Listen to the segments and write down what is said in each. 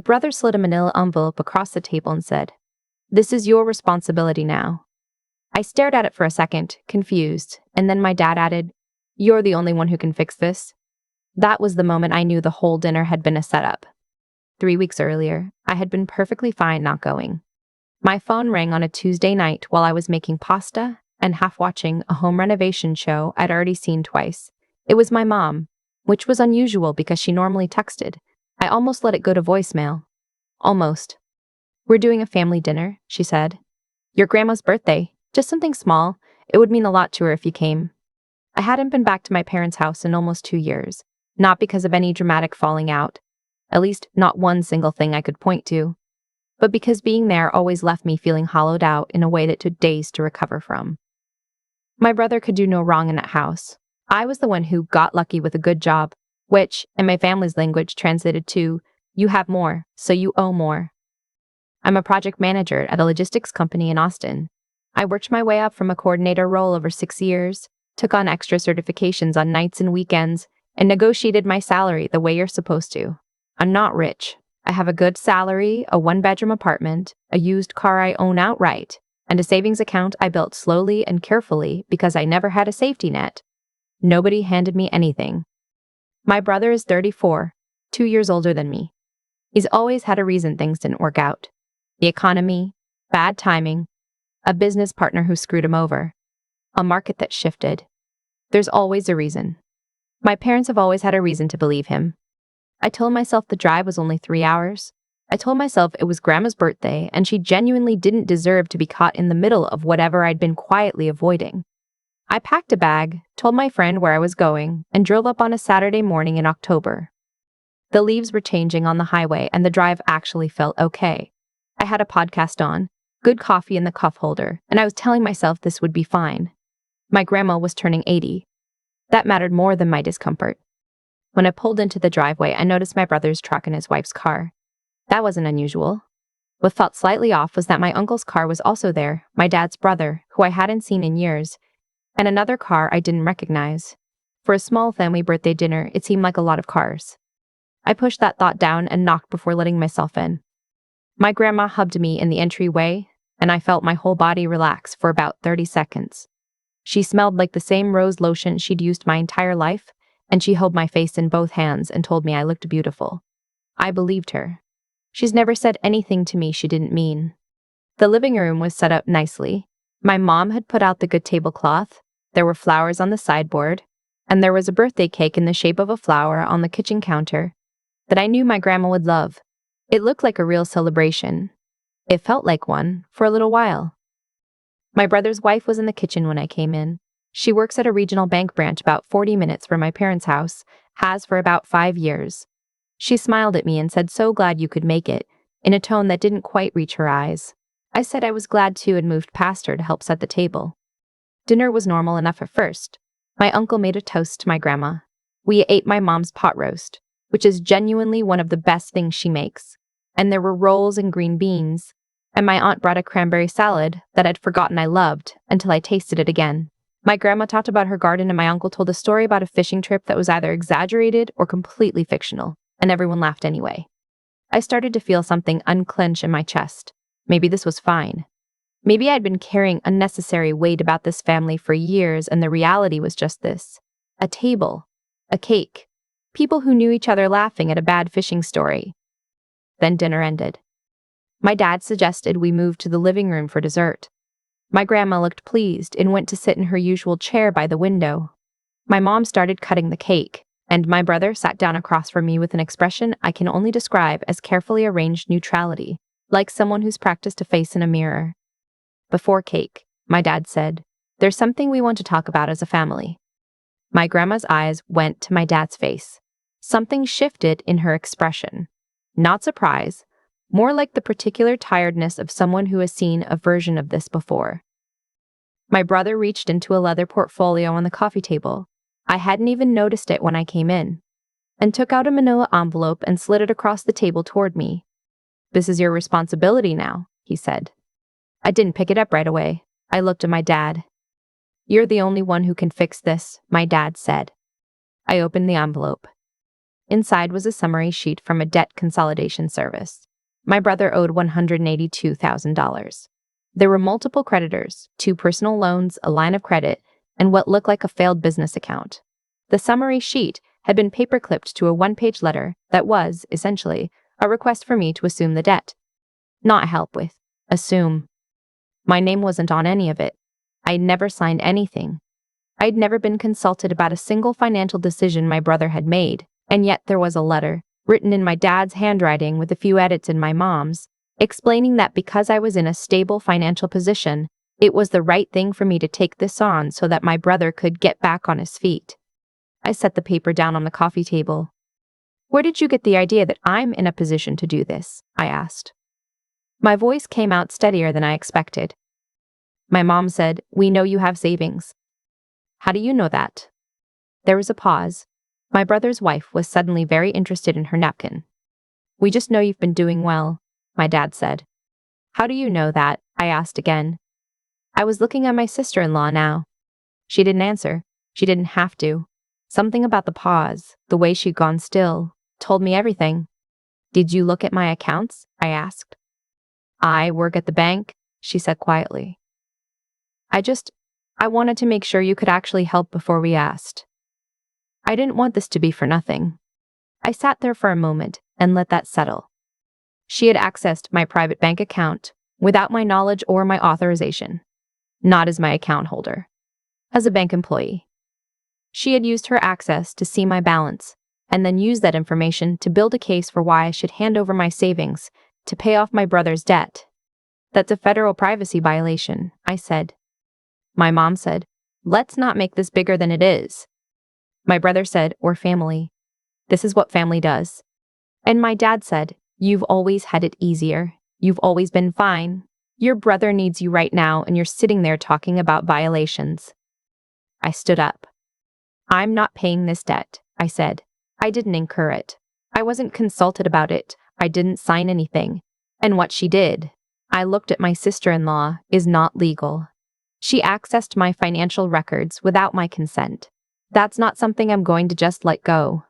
brother slid a manila envelope across the table and said, "This is your responsibility now." I stared at it for a second, confused, and then my dad added, "You're the only one who can fix this." That was the moment I knew the whole dinner had been a setup. 3 weeks earlier, I had been perfectly fine not going. My phone rang on a Tuesday night while I was making pasta and half watching a home renovation show I'd already seen twice. It was my mom, which was unusual because she normally texted. I almost let it go to voicemail. Almost. "We're doing a family dinner," she said. "Your grandma's birthday. Just something small. It would mean a lot to her if you came." I hadn't been back to my parents' house in almost 2 years, not because of any dramatic falling out, at least not one single thing I could point to, but because being there always left me feeling hollowed out in a way that took days to recover from. My brother could do no wrong in that house. I was the one who got lucky with a good job, which, in my family's language, translated to, "You have more, so you owe more." I'm a project manager at a logistics company in Austin. I worked my way up from a coordinator role over 6 years, took on extra certifications on nights and weekends, and negotiated my salary the way you're supposed to. I'm not rich. I have a good salary, a one-bedroom apartment, a used car I own outright, and a savings account I built slowly and carefully because I never had a safety net. Nobody handed me anything. My brother is 34, 2 years older than me. He's always had a reason things didn't work out. The economy, bad timing, a business partner who screwed him over, a market that shifted. There's always a reason. My parents have always had a reason to believe him. I told myself the drive was only 3 hours. I told myself it was Grandma's birthday and she genuinely didn't deserve to be caught in the middle of whatever I'd been quietly avoiding. I packed a bag, told my friend where I was going, and drove up on a Saturday morning in October. The leaves were changing on the highway and the drive actually felt okay. I had a podcast on, good coffee in the cup holder, and I was telling myself this would be fine. My grandma was turning 80. That mattered more than my discomfort. When I pulled into the driveway, I noticed my brother's truck and his wife's car. That wasn't unusual. What felt slightly off was that my uncle's car was also there, my dad's brother, who I hadn't seen in years, and another car I didn't recognize. For a small family birthday dinner, it seemed like a lot of cars. I pushed that thought down and knocked before letting myself in. My grandma hugged me in the entryway, and I felt my whole body relax for about 30 seconds. She smelled like the same rose lotion she'd used my entire life, and she held my face in both hands and told me I looked beautiful. I believed her. She's never said anything to me she didn't mean. The living room was set up nicely. My mom had put out the good tablecloth, there were flowers on the sideboard, and there was a birthday cake in the shape of a flower on the kitchen counter that I knew my grandma would love. It looked like a real celebration. It felt like one for a little while. My brother's wife was in the kitchen when I came in. She works at a regional bank branch about 40 minutes from my parents' house, has for about 5 years. She smiled at me and said, "So glad you could make it," in a tone that didn't quite reach her eyes. I said I was glad too and moved past her to help set the table. Dinner was normal enough at first. My uncle made a toast to my grandma. We ate my mom's pot roast, which is genuinely one of the best things she makes. And there were rolls and green beans, and my aunt brought a cranberry salad that I'd forgotten I loved until I tasted it again. My grandma talked about her garden and my uncle told a story about a fishing trip that was either exaggerated or completely fictional, and everyone laughed anyway. I started to feel something unclench in my chest. Maybe this was fine. Maybe I'd been carrying unnecessary weight about this family for years and the reality was just this. A table. A cake. People who knew each other laughing at a bad fishing story. Then dinner ended. My dad suggested we move to the living room for dessert. My grandma looked pleased and went to sit in her usual chair by the window. My mom started cutting the cake, and my brother sat down across from me with an expression I can only describe as carefully arranged neutrality, like someone who's practiced a face in a mirror. Before cake, my dad said, "There's something we want to talk about as a family." My grandma's eyes went to my dad's face. Something shifted in her expression. Not surprise, more like the particular tiredness of someone who has seen a version of this before. My brother reached into a leather portfolio on the coffee table. I hadn't even noticed it when I came in, and took out a manila envelope and slid it across the table toward me. "This is your responsibility now," he said. I didn't pick it up right away. I looked at my dad. "You're the only one who can fix this," my dad said. I opened the envelope. Inside was a summary sheet from a debt consolidation service. My brother owed $182,000. There were multiple creditors, 2 personal loans, a line of credit, and what looked like a failed business account. The summary sheet had been paper-clipped to a 1-page letter that was, essentially, a request for me to assume the debt. Not help with. Assume. My name wasn't on any of it. I'd never signed anything. I'd never been consulted about a single financial decision my brother had made, and yet there was a letter, written in my dad's handwriting with a few edits in my mom's, explaining that because I was in a stable financial position, it was the right thing for me to take this on so that my brother could get back on his feet. I set the paper down on the coffee table. "Where did you get the idea that I'm in a position to do this?" I asked. My voice came out steadier than I expected. My mom said, "We know you have savings." "How do you know that?" There was a pause. My brother's wife was suddenly very interested in her napkin. "We just know you've been doing well," my dad said. "How do you know that?" I asked again. I was looking at my sister-in-law now. She didn't answer. She didn't have to. Something about the pause, the way she'd gone still, told me everything. "Did you look at my accounts?" I asked. "I work at the bank," she said quietly. I wanted to make sure you could actually help before we asked. I didn't want this to be for nothing. I sat there for a moment and let that settle. She had accessed my private bank account without my knowledge or my authorization. Not as my account holder. As a bank employee. She had used her access to see my balance and then used that information to build a case for why I should hand over my savings to pay off my brother's debt. "That's a federal privacy violation," I said. My mom said, "Let's not make this bigger than it is." My brother said, "We're family. This is what family does." And my dad said, "You've always had it easier. You've always been fine. Your brother needs you right now and you're sitting there talking about violations." I stood up. "I'm not paying this debt," I said. "I didn't incur it. I wasn't consulted about it. I didn't sign anything. And what she did," I looked at my sister-in-law, "is not legal. She accessed my financial records without my consent. That's not something I'm going to just let go."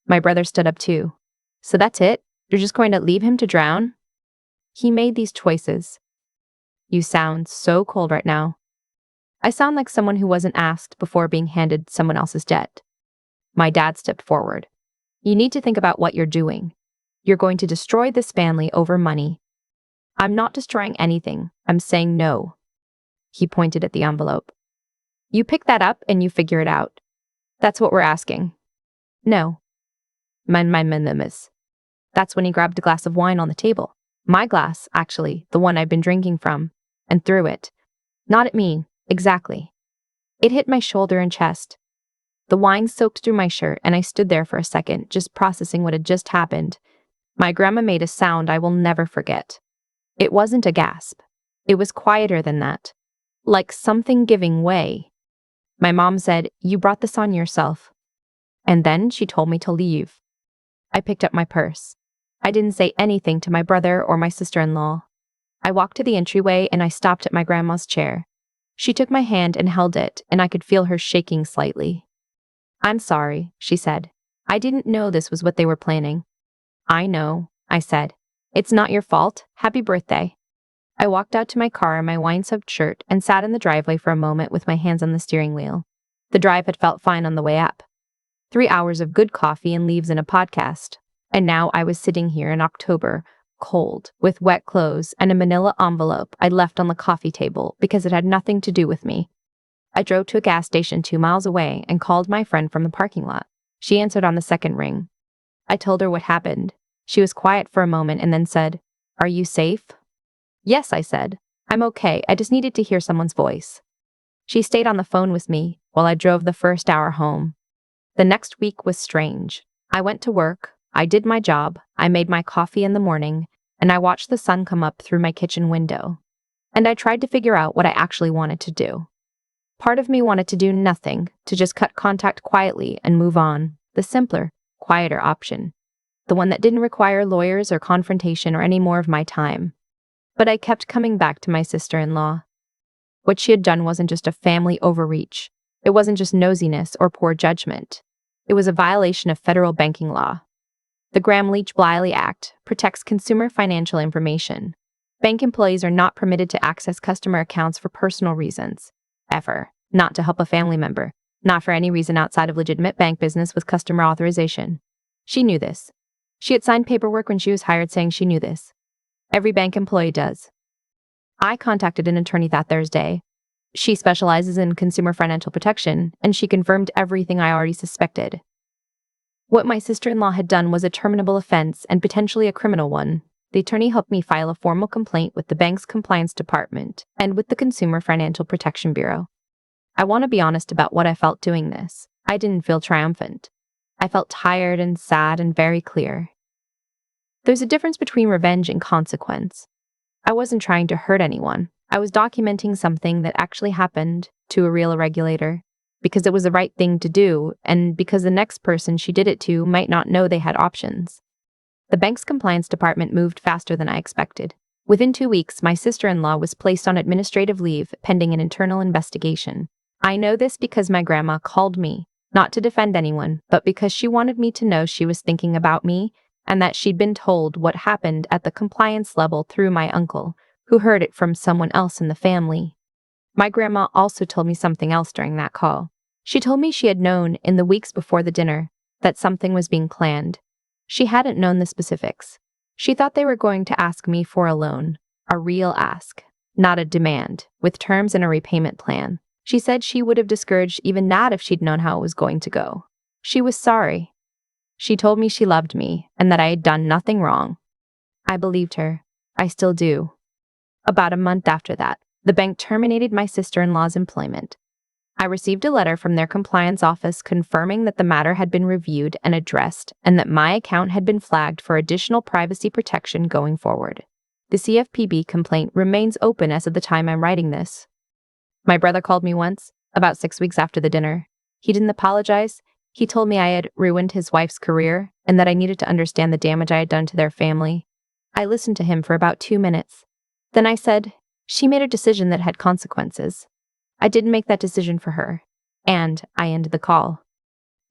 My brother stood up too. "So that's it? You're just going to leave him to drown?" "He made these choices." "You sound so cold right now." I sound like someone who wasn't asked before being handed someone else's debt. My dad stepped forward. "You need to think about what you're doing. You're going to destroy this family over money." "I'm not destroying anything. I'm saying no." He pointed at the envelope. "You pick that up and you figure it out. That's what we're asking." "No." Miss. That's when he grabbed a glass of wine on the table. My glass, actually, the one I'd been drinking from, and threw it. Not at me, exactly. It hit my shoulder and chest. The wine soaked through my shirt, and I stood there for a second, just processing what had just happened. My grandma made a sound I will never forget. It wasn't a gasp. It was quieter than that. Like something giving way. My mom said, "You brought this on yourself." And then she told me to leave. I picked up my purse. I didn't say anything to my brother or my sister-in-law. I walked to the entryway and I stopped at my grandma's chair. She took my hand and held it, and I could feel her shaking slightly. "I'm sorry," she said. "I didn't know this was what they were planning." "I know," I said. "It's not your fault. Happy birthday." I walked out to my car in my wine-soaked shirt and sat in the driveway for a moment with my hands on the steering wheel. The drive had felt fine on the way up. 3 hours of good coffee and leaves and a podcast. And now I was sitting here in October, cold, with wet clothes and a manila envelope I'd left on the coffee table because it had nothing to do with me. I drove to a gas station 2 miles away and called my friend from the parking lot. She answered on the second ring. I told her what happened. She was quiet for a moment and then said, "Are you safe?" "Yes," I said. "I'm okay. I just needed to hear someone's voice." She stayed on the phone with me while I drove the first hour home. The next week was strange. I went to work, I did my job, I made my coffee in the morning, and I watched the sun come up through my kitchen window. And I tried to figure out what I actually wanted to do. Part of me wanted to do nothing, to just cut contact quietly and move on, the simpler, quieter option. The one that didn't require lawyers or confrontation or any more of my time. But I kept coming back to my sister-in-law. What she had done wasn't just a family overreach. It wasn't just nosiness or poor judgment. It was a violation of federal banking law. The Gramm-Leach-Bliley Act protects consumer financial information. Bank employees are not permitted to access customer accounts for personal reasons, ever, not to help a family member, not for any reason outside of legitimate bank business with customer authorization. She knew this. She had signed paperwork when she was hired saying she knew this. Every bank employee does. I contacted an attorney that Thursday. She specializes in consumer financial protection, and she confirmed everything I already suspected. What my sister-in-law had done was a terminable offense and potentially a criminal one. The attorney helped me file a formal complaint with the bank's compliance department and with the Consumer Financial Protection Bureau. I want to be honest about what I felt doing this. I didn't feel triumphant. I felt tired and sad and very clear. There's a difference between revenge and consequence. I wasn't trying to hurt anyone. I was documenting something that actually happened to a real regulator because it was the right thing to do and because the next person she did it to might not know they had options. The bank's compliance department moved faster than I expected. Within 2 weeks, my sister-in-law was placed on administrative leave pending an internal investigation. I know this because my grandma called me, not to defend anyone, but because she wanted me to know she was thinking about me and that she'd been told what happened at the compliance level through my uncle, who heard it from someone else in the family. My grandma also told me something else during that call. She told me she had known in the weeks before the dinner that something was being planned. She hadn't known the specifics. She thought they were going to ask me for a loan, a real ask, not a demand, with terms and a repayment plan. She said she would have discouraged even that if she'd known how it was going to go. She was sorry. She told me she loved me and that I had done nothing wrong. I believed her. I still do. About a month after that, the bank terminated my sister-in-law's employment. I received a letter from their compliance office confirming that the matter had been reviewed and addressed and that my account had been flagged for additional privacy protection going forward. The CFPB complaint remains open as of the time I'm writing this. My brother called me once, about 6 weeks after the dinner. He didn't apologize. He told me I had ruined his wife's career and that I needed to understand the damage I had done to their family. I listened to him for about 2 minutes. Then I said, she made a decision that had consequences. I didn't make that decision for her, and I ended the call.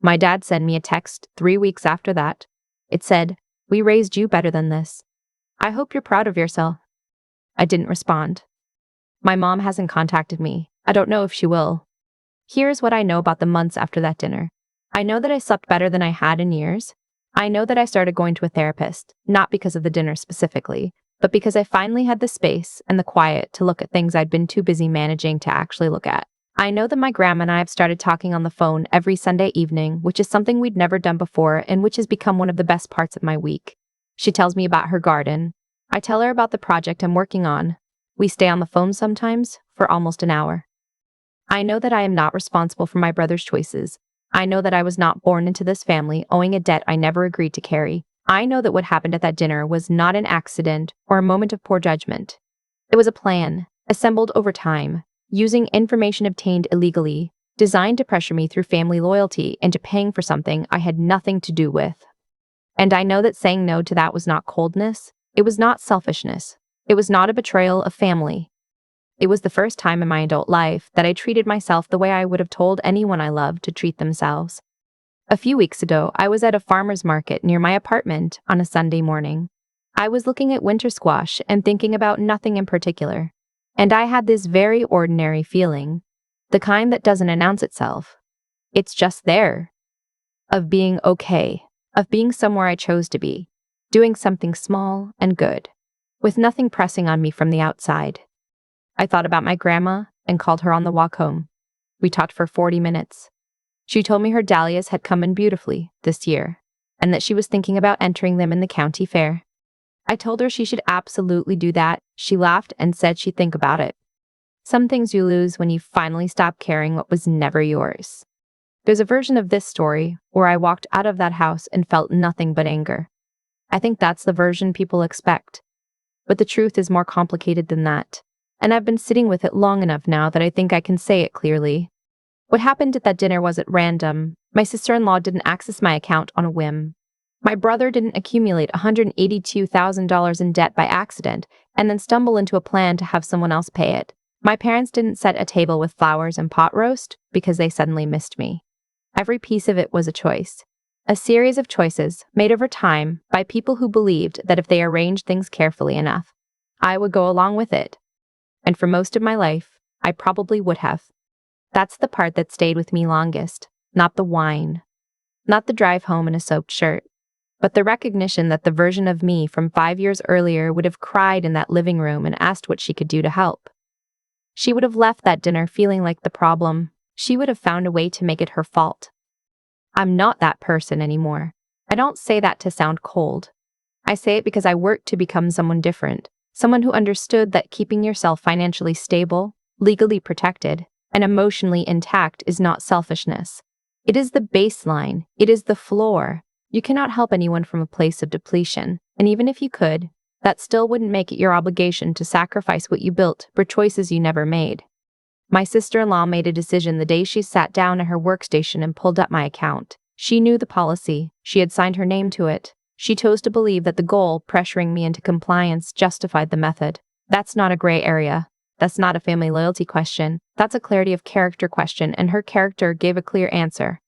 My dad sent me a text 3 weeks after that. It said, "We raised you better than this. I hope you're proud of yourself." I didn't respond. My mom hasn't contacted me. I don't know if she will. Here's what I know about the months after that dinner. I know that I slept better than I had in years. I know that I started going to a therapist, not because of the dinner specifically, but because I finally had the space and the quiet to look at things I'd been too busy managing to actually look at. I know that my grandma and I have started talking on the phone every Sunday evening, which is something we'd never done before and which has become one of the best parts of my week. She tells me about her garden. I tell her about the project I'm working on. We stay on the phone sometimes for almost an hour. I know that I am not responsible for my brother's choices. I know that I was not born into this family owing a debt I never agreed to carry. I know that what happened at that dinner was not an accident or a moment of poor judgment. It was a plan, assembled over time, using information obtained illegally, designed to pressure me through family loyalty into paying for something I had nothing to do with. And I know that saying no to that was not coldness. It was not selfishness. It was not a betrayal of family. It was the first time in my adult life that I treated myself the way I would have told anyone I loved to treat themselves. A few weeks ago, I was at a farmer's market near my apartment on a Sunday morning. I was looking at winter squash and thinking about nothing in particular. And I had this very ordinary feeling, the kind that doesn't announce itself. It's just there. Of being okay, of being somewhere I chose to be, doing something small and good, with nothing pressing on me from the outside. I thought about my grandma and called her on the walk home. We talked for 40 minutes. She told me her dahlias had come in beautifully this year, and that she was thinking about entering them in the county fair. I told her she should absolutely do that. She laughed and said she'd think about it. Some things you lose when you finally stop caring what was never yours. There's a version of this story where I walked out of that house and felt nothing but anger. I think that's the version people expect. But the truth is more complicated than that, and I've been sitting with it long enough now that I think I can say it clearly. What happened at that dinner wasn't random. My sister-in-law didn't access my account on a whim. My brother didn't accumulate $182,000 in debt by accident and then stumble into a plan to have someone else pay it. My parents didn't set a table with flowers and pot roast because they suddenly missed me. Every piece of it was a choice. A series of choices made over time by people who believed that if they arranged things carefully enough, I would go along with it. And for most of my life, I probably would have. That's the part that stayed with me longest, not the wine, not the drive home in a soaked shirt, but the recognition that the version of me from 5 years earlier would have cried in that living room and asked what she could do to help. She would have left that dinner feeling like the problem. She would have found a way to make it her fault. I'm not that person anymore. I don't say that to sound cold. I say it because I worked to become someone different, someone who understood that keeping yourself financially stable, legally protected, and emotionally intact is not selfishness. It is the baseline. It is the floor. You cannot help anyone from a place of depletion, and even if you could, that still wouldn't make it your obligation to sacrifice what you built for choices you never made. My sister-in-law made a decision the day she sat down at her workstation and pulled up my account. She knew the policy. She had signed her name to it. She chose to believe that the goal, pressuring me into compliance, justified the method. That's not a gray area. That's not a family loyalty question. That's a clarity of character question, and her character gave a clear answer.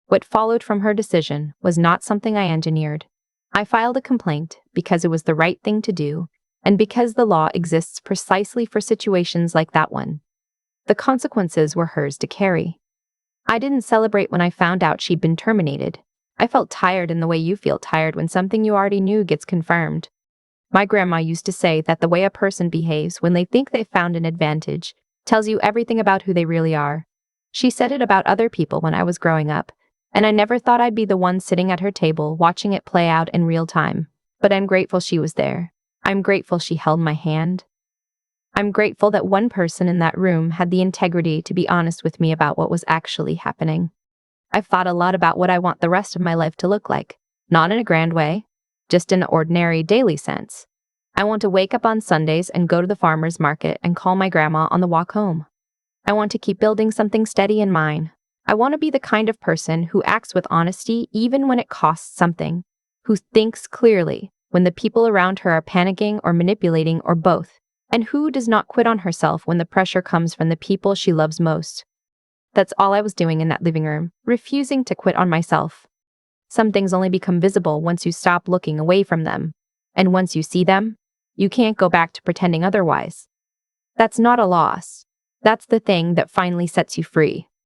What followed from her decision was not something I engineered. I filed a complaint because it was the right thing to do, and because the law exists precisely for situations like that one. The consequences were hers to carry. I didn't celebrate when I found out she'd been terminated. I felt tired in the way you feel tired when something you already knew gets confirmed. My grandma used to say that the way a person behaves when they think they've found an advantage tells you everything about who they really are. She said it about other people when I was growing up, and I never thought I'd be the one sitting at her table watching it play out in real time. But I'm grateful she was there. I'm grateful she held my hand. I'm grateful that one person in that room had the integrity to be honest with me about what was actually happening. I've thought a lot about what I want the rest of my life to look like, not in a grand way, just in an ordinary daily sense. I want to wake up on Sundays and go to the farmer's market and call my grandma on the walk home. I want to keep building something steady in mine. I want to be the kind of person who acts with honesty even when it costs something, who thinks clearly when the people around her are panicking or manipulating or both, and who does not quit on herself when the pressure comes from the people she loves most. That's all I was doing in that living room, refusing to quit on myself. Some things only become visible once you stop looking away from them. And once you see them, you can't go back to pretending otherwise. That's not a loss. That's the thing that finally sets you free.